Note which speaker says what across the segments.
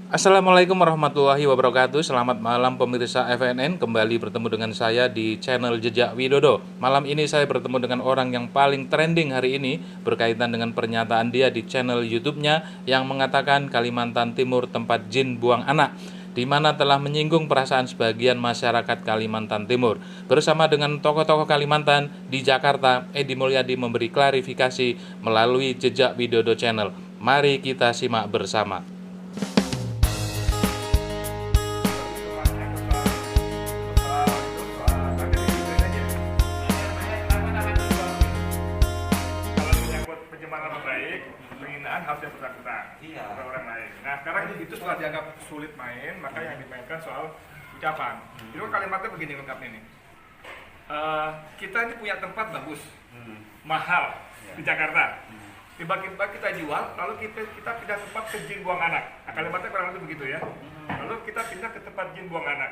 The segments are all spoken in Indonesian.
Speaker 1: Assalamualaikum warahmatullahi wabarakatuh. Selamat malam pemirsa FNN. Kembali bertemu dengan saya di channel Jejak Widodo. Malam ini saya bertemu dengan orang yang paling trending hari ini berkaitan dengan pernyataan dia di channel YouTube-nya yang mengatakan Kalimantan Timur tempat jin buang anak, di mana telah menyinggung perasaan sebagian masyarakat Kalimantan Timur. Bersama dengan tokoh-tokoh Kalimantan di Jakarta, Edi Mulyadi memberi klarifikasi melalui Jejak Widodo Channel. Mari kita simak bersama.
Speaker 2: Kalau menyangkut pencemaran nama baik, penghinaan harus yang bersangkutan atau orang lain. Nah sekarang itu setelah dianggap sulit main, maka yang dimainkan soal ucapan. Itu kalimatnya begini lengkapnya nih. Kita ini punya tempat bagus, mahal di Jakarta. Tiba-tiba kita jual, lalu kita pindah tempat ke jin buang anak. Nah, kalimatnya kurang lebih begitu ya. Lalu kita pindah ke tempat jin buang anak.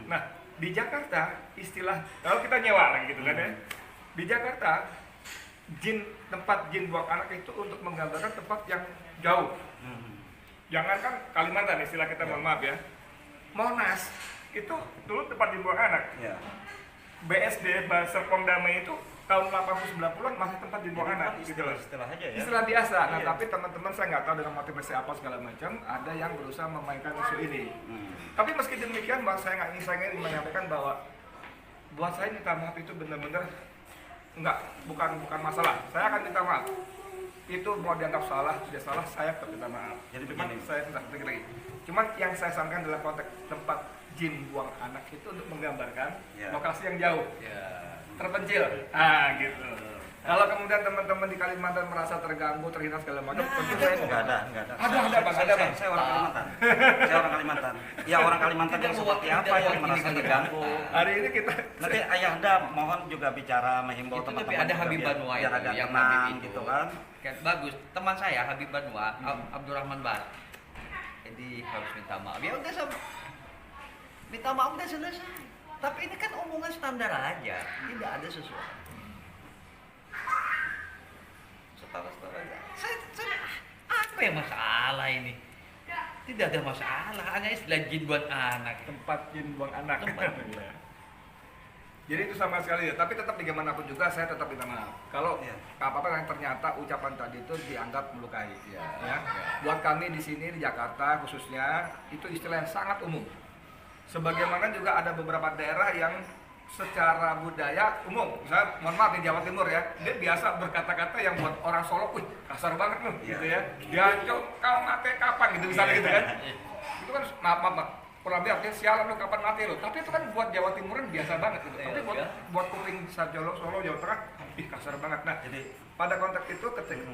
Speaker 2: Nah di Jakarta istilah, kalau kita nyewa lagi gitu kan ya. Di Jakarta tempat jin buang anak itu untuk menggambarkan tempat yang jauh. Jangankan Kalimantan, istilah kita mohon maaf ya. Monas itu dulu tempat jin buang anak. BSD Serpong Damai itu tahun 80-90-an masih tempat jin buang anak gitu loh.
Speaker 3: Istilah aja ya.
Speaker 2: Istilah biasa. Nah, tapi teman-teman saya nggak tahu dengan motivasi apa segala macam, ada yang berusaha memainkan isu ini. Tapi meski demikian, saya ingin menyampaikan bahwa buat saya minta maaf itu benar-benar bukan masalah. Saya akan minta maaf. Itu mau dianggap salah, tidak salah, saya tetap minta maaf.
Speaker 3: Jadi
Speaker 2: Cuman
Speaker 3: begini.
Speaker 2: saya tidak pikir lagi. Cuman yang saya sampaikan dalam konteks tempat jin buang anak itu untuk menggambarkan lokasi yang jauh, terpencil. Gitu. Kalau kemudian teman-teman di Kalimantan merasa terganggu, terhina segala macam, tentu saya
Speaker 3: Enggak ada.
Speaker 2: Ada, Bang.
Speaker 3: Saya orang Kalimantan. Saya orang Kalimantan. Ya orang Kalimantan yang seperti apa yang merasa terganggu.
Speaker 2: Hari ini kita
Speaker 3: Nanti Ayahanda mohon juga bicara menghimbau
Speaker 4: Itu
Speaker 3: teman-teman.
Speaker 4: lebih ada
Speaker 3: juga
Speaker 4: Habib
Speaker 3: biar
Speaker 4: Banua
Speaker 3: biar
Speaker 4: itu,
Speaker 3: agak
Speaker 4: yang
Speaker 3: tenang
Speaker 4: Habib itu.
Speaker 3: gitu kan.
Speaker 4: Bagus, teman saya Habib Banua, Abdurrahman Bar. Jadi harus minta maaf. Ya udah minta maaf udah selesai. Tapi ini kan omongan standar aja, tidak ada sesuatu. Setara-setara aja. Saya apa yang masalah ini? Tidak ada masalah, hanya istilah jin buat anak.
Speaker 2: tempat jin buang anak.
Speaker 4: Tempat.
Speaker 2: Iya. Jadi itu sama sekali ya, tapi tetap bagaimanapun juga saya tetap minta maaf. Kalau apa-apa yang ternyata ucapan tadi itu dianggap melukai, ya. Buat kami di sini di Jakarta khususnya itu istilah yang sangat umum. Sebagaimana juga ada beberapa daerah yang secara budaya umum, misalnya mohon maaf di Jawa Timur ya, dia biasa berkata-kata yang buat orang Solo, wih kasar banget loh, gitu ya. Dia kau mati kapan gitu misalnya gitu kan. Itu kan maaf. Kurang lebih artinya sialan lo kapan mati lo. Tapi itu kan buat Jawa Timuran biasa banget gitu. Tapi buat kuping Solo, Jawa Tengah, ih kasar banget. Nah,
Speaker 3: Jadi
Speaker 2: pada konteks itu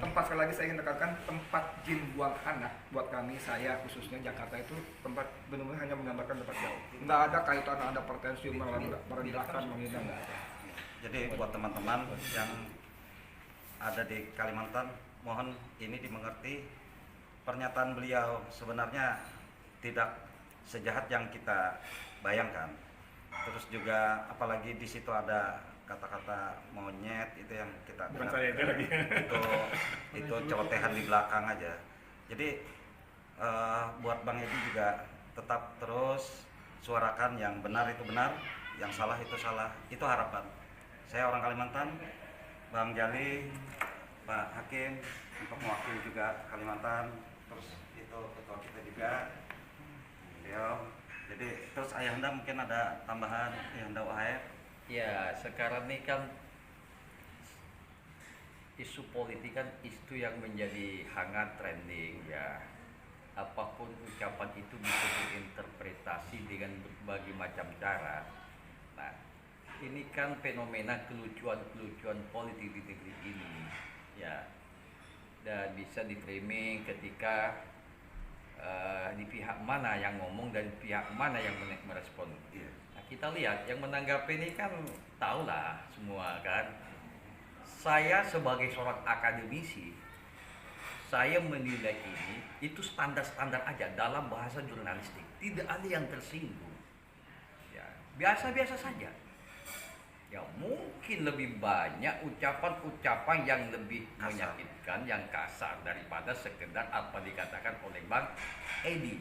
Speaker 2: tempat sekali lagi saya ingin tekankan tempat jin buang anak buat kami saya khususnya Jakarta itu tempat benar-benar hanya menggambarkan tempat jauh. Nggak ada kaitan ada pretensi merendahkan menghina nggak ada.
Speaker 3: jadi buat teman-teman yang ada di Kalimantan, mohon ini dimengerti, pernyataan beliau sebenarnya tidak sejahat yang kita bayangkan. Terus juga apalagi di situ ada kata-kata monyet, itu yang kita
Speaker 2: Bukan
Speaker 3: dengar.
Speaker 2: saya itu lagi.
Speaker 3: itu celotehan di belakang aja. Jadi buat Bang Edi juga tetap terus suarakan yang benar itu benar, yang salah itu salah. Itu harapan. Saya orang Kalimantan, Bang Jali, Pak Hakim untuk mewakili juga Kalimantan. Terus itu ketua kita juga. Beliau. Jadi terus Ayahanda mungkin ada tambahan, Ayahanda Wahai.
Speaker 4: Ya, sekarang ini kan isu politik kan isu yang menjadi hangat trending ya. Apapun ucapan itu bisa diinterpretasi dengan berbagai macam cara. Nah, ini kan fenomena kelucuan-kelucuan politik di negeri ini ya. Dan bisa di-framing ketika di pihak mana yang ngomong dan pihak mana yang merespon. Nah, kita lihat yang menanggapi ini kan tahulah semua kan. Saya sebagai seorang akademisi, saya menilai ini itu standar-standar aja dalam bahasa jurnalistik. Tidak ada yang tersinggung. Ya, biasa-biasa saja. Ya mungkin lebih banyak ucapan-ucapan yang lebih menyakitkan, yang kasar daripada sekedar apa dikatakan oleh Bang Edi.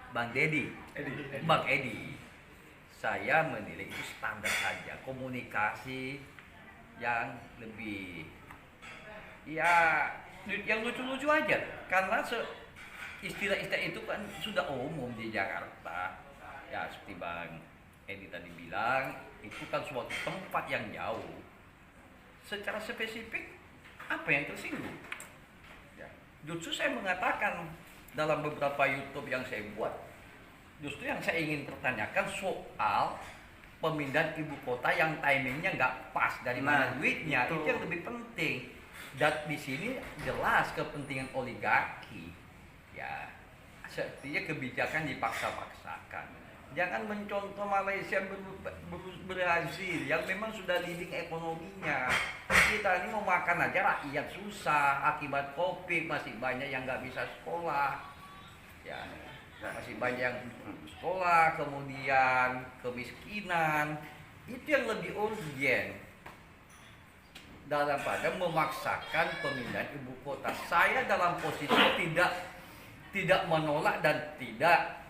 Speaker 4: Bang Dedi,
Speaker 2: Edi.
Speaker 4: Bang Edi, saya menilai itu standar saja, komunikasi yang lebih ya yang lucu-lucu aja, karena istilah-istilah itu kan sudah umum di Jakarta ya, seperti Bang Edi tadi bilang, itu kan suatu tempat yang jauh. Secara spesifik apa yang tersinggung ya, justru saya mengatakan dalam beberapa YouTube yang saya buat, justru yang saya ingin pertanyakan soal pemindahan ibu kota yang timingnya nggak pas, dari mana duitnya, itu yang lebih penting. Dan di sini jelas kepentingan oligarki ya, sepertinya kebijakan dipaksa-paksakan. Jangan mencontoh Malaysia berhasil yang memang sudah leading ekonominya. Kita ini mau makan aja rakyat susah akibat COVID, masih banyak yang nggak bisa sekolah ya, masih banyak yang sekolah, kemudian kemiskinan. Itu yang lebih urgent daripada memaksakan pemindahan ibu kota. Saya dalam posisi tidak menolak dan tidak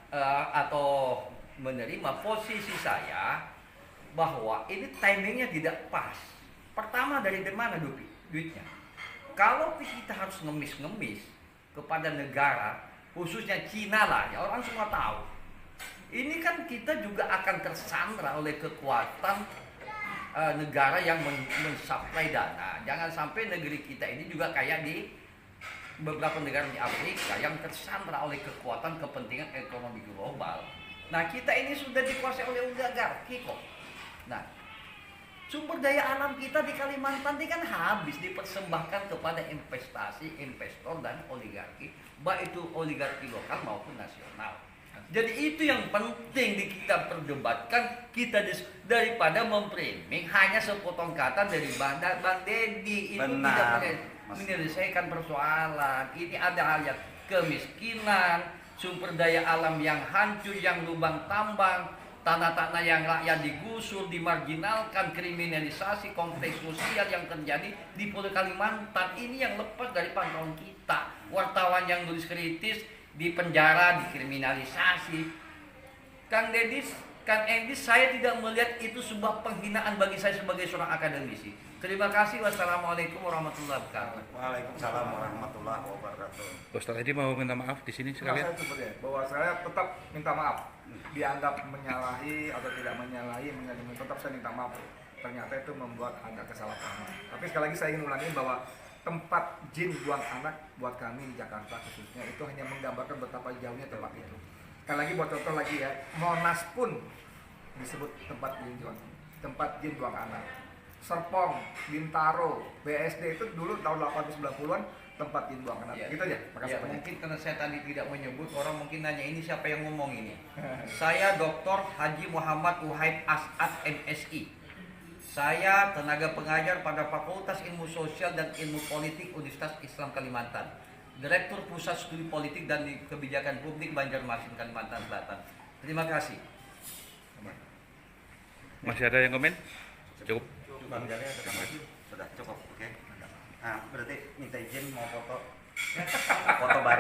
Speaker 4: atau menerima posisi saya bahwa ini timingnya tidak pas. Pertama, dari mana duitnya? Kalau kita harus ngemis-ngemis kepada negara, khususnya Cina lah, ya orang semua tahu. Ini kan kita juga akan tersandra oleh kekuatan negara yang mensuplai dana. Jangan sampai negeri kita ini juga kayak di beberapa negara di Afrika yang tersandra oleh kekuatan kepentingan ekonomi global. Nah, kita ini sudah dikuasai oleh oligarki kok. Nah, sumber daya alam kita di Kalimantan ini kan habis dipersembahkan kepada investasi, investor dan oligarki, baik itu oligarki lokal maupun nasional. Jadi itu yang penting kita perdebatkan, daripada memframing hanya sepotong kata dari Bang Dedi. Itu tidak menyelesaikan persoalan. Ini ada hal yang kemiskinan, sumber daya alam yang hancur, yang lubang tambang, tanah-tanah yang rakyat digusur, dimarginalkan, kriminalisasi, konflik sosial yang terjadi di Pulau Kalimantan. Ini yang lepas dari pantauan kita. Wartawan yang nulis kritis di penjara, dikriminalisasi. Kang Edi, saya tidak melihat itu sebuah penghinaan bagi saya sebagai seorang akademisi. Terima kasih. Wassalamualaikum warahmatullahi wabarakatuh.
Speaker 3: Waalaikumsalam warahmatullahi wabarakatuh.
Speaker 1: Ustaz Edi mau minta maaf di sini sekalian.
Speaker 2: Saya sebenarnya bahwa saya tetap minta maaf, dianggap menyalahi atau tidak menyalahi, tetap saya minta maaf. Ternyata itu membuat ada kesalahpahaman. Tapi sekali lagi saya ingin ulangi bahwa tempat jin buang anak buat kami di Jakarta khususnya itu hanya menggambarkan betapa jauhnya tempat itu. Sekali lagi buat contoh lagi ya, Monas pun disebut tempat jin buang anak. Serpong, Bintaro, BSD itu dulu tahun 80-90-an tempat jin buang anak. Gitu aja. Makasih banyak.
Speaker 4: Mungkin karena saya tadi tidak menyebut, orang mungkin nanya ini siapa yang ngomong ini. Saya Dr. Haji Muhammad Uhaib As'ad MSI. Saya tenaga pengajar pada Fakultas Ilmu Sosial dan Ilmu Politik Universitas Islam Kalimantan, Direktur Pusat Studi Politik dan Kebijakan Publik Banjarmasin, Kalimantan Selatan. Terima kasih.
Speaker 1: Masih ada yang komen? Cukup.
Speaker 3: Bang Jali ada tambahan? Sudah cukup, oke. Nah, berarti minta izin mau foto bareng.